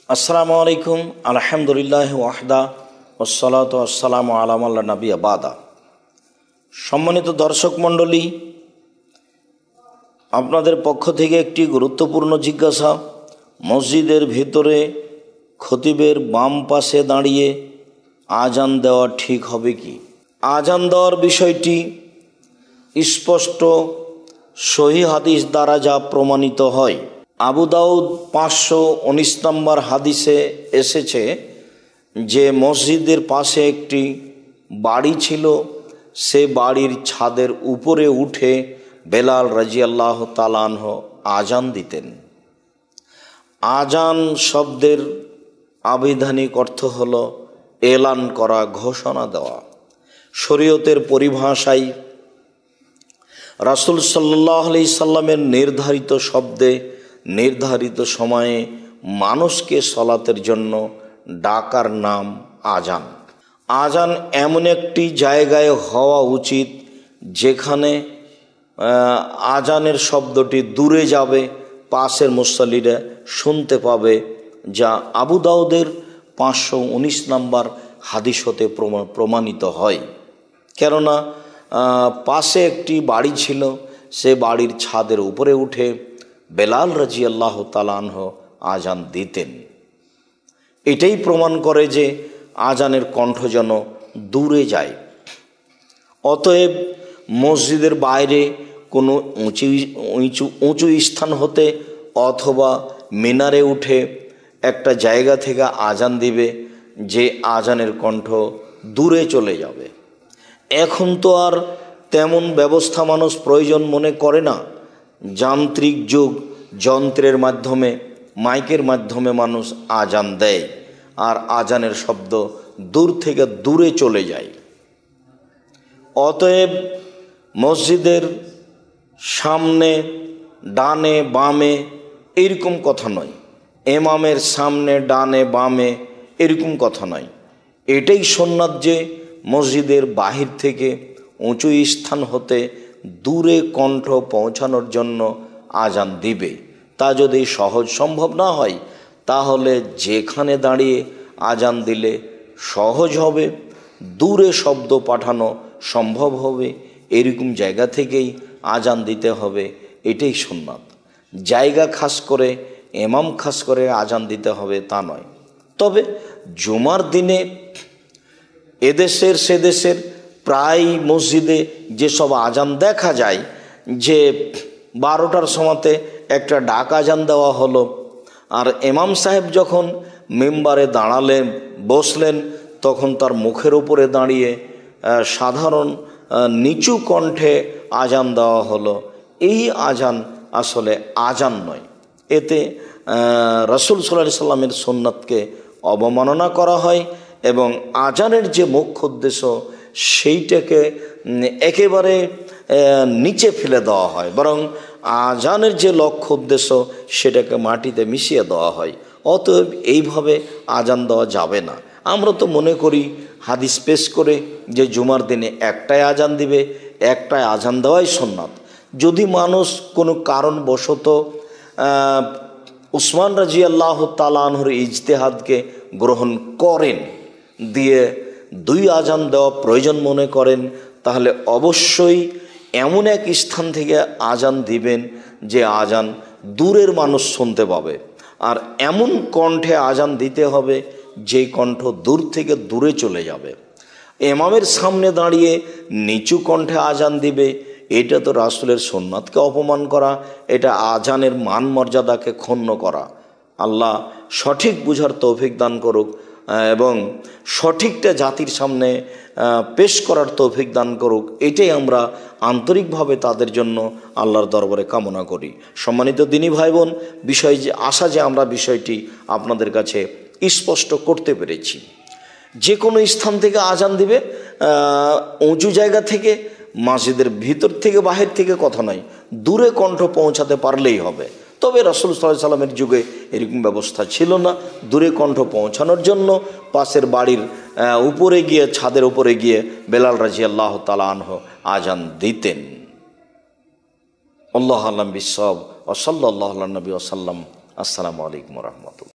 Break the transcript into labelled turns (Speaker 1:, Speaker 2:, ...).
Speaker 1: আসসালামু আলাইকুম, আলহামদুলিল্লাহ ওয়াহদা, ওয়াসসালাতু ওয়াসসালামু আলা মান লা নাবিয়্যা বাদা। সম্মানিত দর্শক মণ্ডলী, আপনাদের পক্ষ থেকে একটি গুরুত্বপূর্ণ জিজ্ঞাসা। মসজিদের ভিতরে খতিবের বাম পাশে দাঁড়িয়ে আজান দেওয়া ঠিক হবে কি? আজান দেওয়ার বিষয়টি স্পষ্ট সহিহ হাদিস দ্বারা যা প্রমাণিত হয়। আবু দাউদ 519 নম্বর হাদিসে এসেছে যে মসজিদের পাশে একটি বাড়ি ছিল, সে বাড়ির ছাদের উপরে উঠে বেলাল রাদিয়াল্লাহু তাআলা আনহু আজান দিতেন। আজান শব্দের আবিধানিক অর্থ হলো এলান করা, ঘোষণা দেওয়া। শরীয়তের পরিভাষায় রাসূল সাল্লাল্লাহু আলাইহি সাল্লামের নির্ধারিত শব্দে নির্ধারিত সময়ে মানুষকে সলাতের জন্য ডাকার নাম আজান। আজান এমন একটি জায়গায় হওয়া উচিত যেখানে আজানের শব্দটি দূরে যাবে, পাশের মুসল্লিরা শুনতে পাবে, যা আবু দাউদের 519 নম্বর হাদিস হতে প্রমাণিত হয়। কেননা পাশে একটি বাড়ি ছিল, সে বাড়ির ছাদের উপরে উঠে বেলাল রাদিয়াল্লাহু তাআলা আনহু আজান দিতেন। এটাই প্রমাণ করে যে আজানের কণ্ঠ যেন দূরে যায়। অতএব মসজিদের বাইরে কোনো উঁচু স্থান হতে অথবা মিনারে উঠে একটা জায়গা থেকে আজান দিবে যে আজানের কণ্ঠ দূরে চলে যাবে। এখন তো আর তেমন ব্যবস্থা মানুষ প্রয়োজন মনে করে না। যান্ত্রিক যুগ, যন্ত্রের মাধ্যমে, মাইকের মাধ্যমে মানুষ আজান দেয়, আর আজানের শব্দ দূর থেকে দূরে চলে যায়। অতএব মসজিদের সামনে ডানে বামে এরকম কথা নয়, ইমামের সামনে ডানে বামে এরকম কথা নয়। এটাই সুন্নাত যে মসজিদের বাহির থেকে উঁচু স্থান হতে দূরে কণ্ঠ পৌঁছানোর জন্য আজান দিবে। তা যদি সহজ সম্ভব না হয় তাহলে যেখানে দাঁড়িয়ে আজান দিলে সহজ হবে, দূরে শব্দ পাঠানো সম্ভব হবে, এরকম জায়গা থেকেই আজান দিতে হবে। এটাই সুন্নাত। জায়গা খাস করে, ইমাম খাস করে আজান দিতে হবে তা নয়। তবে জুমার দিনে এদেশের সেদেশের প্রায় মসজিদে যেসব আজান দেখা যায় যে 12টার সময়তে একটা ডাক আজান দেওয়া হলো, আর ইমাম সাহেব যখন মেম্বারে দাঁড়ালেন, বসলেন, তখন তার মুখের উপরে দাঁড়িয়ে সাধারণ নিচু কণ্ঠে আজান দেওয়া হলো। এই আজান আসলে আজান নয়। এতে রাসূল সাল্লাল্লাহু আলাইহি সাল্লামের সুন্নাতকে অবমাননা করা হয় এবং আজানের যে মুখ্য উদ্দেশ্য সেইটাকে একেবারে নিচে ফেলে দেওয়া হয়, বরং আজানের যে লক্ষ্য উদ্দেশ্য সেটাকে মাটিতে মিশিয়ে দেওয়া হয়। অতএব এইভাবে আজান দেওয়া যাবে না। আমরা তো মনে করি হাদিস পেশ করে যে জুমার দিনে একটাই আজান দিবে, একটাই আজান দেওয়াই সুন্নাত। যদি মানুষ কোনো কারণবশত উসমান রাদিয়াল্লাহু তাআলা আনহুর ইজতিহাদকে গ্রহণ করেন, দিয়ে 2 আজান দেওয়া প্রয়োজন মনে করেন, তাহলে অবশ্যই এমন এক স্থান থেকে আজান দিবেন যে আজান দূরের মানুষ শুনতে পাবে, আর এমন কণ্ঠে আজান দিতে হবে যেই কণ্ঠ দূর থেকে দূরে চলে যাবে। ইমামের সামনে দাঁড়িয়ে নিচু কণ্ঠে আজান দিবে, এটা তো রাসূলের সুন্নাতকে অপমান করা, এটা আজানের মান মর্যাদাকে ক্ষুণ্ণ করা। আল্লাহ সঠিক বুঝার তৌফিক দান করুক এবং সঠিকটা জাতির সামনে পেশ করার তৌফিক দান করুক। এটাই আমরা আন্তরিকভাবে তাদের জন্য আল্লাহর দরবারে কামনা করি। সম্মানিত দিনী ভাই বোন, বিষয় যে আশা যে আমরা বিষয়টি আপনাদের কাছে স্পষ্ট করতে পেরেছি। যে কোনো স্থান থেকে আজান দিবে, উঁচু জায়গা থেকে, মসজিদের ভিতর থেকে বাহির থেকে কথা নয়, দূরে কণ্ঠ পৌঁছাতে পারলেই হবে। তবে রাসূল সাল্লাল্লাহু আলাইহি সাল্লামের যুগে এরকম ব্যবস্থা ছিল না। দূরে কণ্ঠ পৌঁছানোর জন্য পাশের বাড়ির উপরে গিয়ে, ছাদের উপরে গিয়ে বেলাল রাদিয়াল্লাহু তাআলা আনহু আজান দিতেন। আল্লাহু আ'লাম বিস-সাওয়াব ওয়া সাল্লাল্লাহু আলা নবী ওয়া সাল্লাম। আসসালামু আলাইকুম ওয়া রাহমাতুল্লাহ।